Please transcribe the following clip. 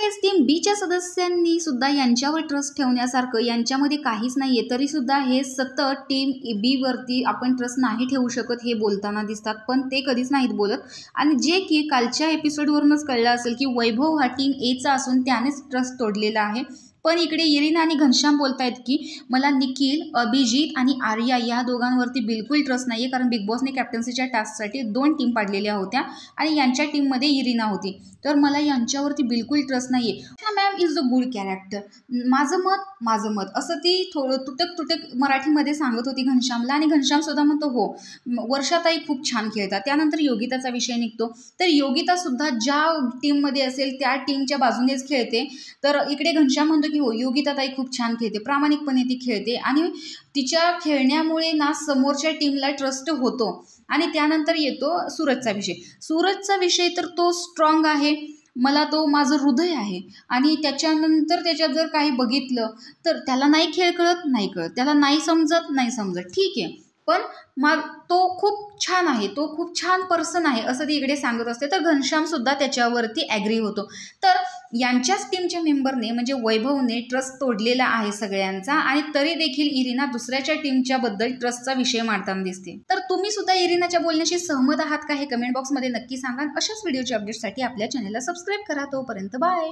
तसेच टीम बीच्या सदस्यांनी सुद्धा यांच्यावर ट्रस्ट ठेवण्यासारखं यांच्यामध्ये काहीच नाही आहे, तरीसुद्धा हे सतत टीम बीवरती आपण ट्रस्ट नाही ठेवू शकत हे बोलताना दिसतात, पण ते कधीच नाहीत बोलत. आणि जे की कालच्या एपिसोडवरूनच कळलं असेल की वैभव हा टीम एचा असून त्यानेच ट्रस्ट तोडलेला आहे. पण इकडे इरिना आणि घनश्याम बोलतायत की मला निखिल, अभिजित आणि आर्या या दोघांवरती बिलकुल ट्रस्ट नाही आहे, कारण बिग बॉसने कॅप्टन्सीच्या टास्कसाठी 2 टीम पाडलेल्या होत्या आणि यांच्या टीममध्ये इरिना होती, तर मला यांच्यावरती बिलकुल ट्रस्ट नाही आहे. Ma'am is a good character, माझं मत असं ती थोडं तुटक मराठीमध्ये सांगत होती घनश्यामला. आणि घनश्याम सुद्धा म्हणतो हो वर्षाताई खूप छान खेळतात. त्यानंतर योगिताचा विषय निघतो, तर योगितासुद्धा ज्या टीममध्ये असेल त्या टीमच्या बाजूनेच खेळते. तर इकडे घनश्याम म्हणतो की हो योगिताताई खूप छान खेळते, प्रामाणिकपणे ती खेळते आणि तिच्या खेळण्यामुळे ना समोरच्या टीमला ट्रस्ट होतो. आणि त्यानंतर येतो सूरजचा विषय तर तो स्ट्रॉंग आहे, मला तो माझं हृदय आहे. आणि त्याच्यानंतर त्याच्यात जर काही बघितलं तर त्याला नाही खेळ कळत, त्याला नाही समजत, ठीक आहे, पण मग तो खूप छान आहे, तो खूप छान पर्सन आहे असं ती इकडे सांगत असते. तर घनश्यामसुद्धा त्याच्यावरती ॲग्री होतो. तर यांच्याच टीमच्या मेंबरने म्हणजे वैभवने ट्रस्ट तोडलेला आहे सगळ्यांचा, आणि तरी देखील इरिना दुसऱ्याच्या टीमच्याबद्दल ट्रस्टचा विषय मांडताना दिसते. तर तुम्ही सुद्धा इरिनाच्या बोलण्याशी सहमत आहात का हे कमेंट बॉक्समध्ये नक्की सांगा. अशाच व्हिडिओच्या अपडेटसाठी आपल्या चॅनलला सबस्क्राईब करा. तोपर्यंत बाय.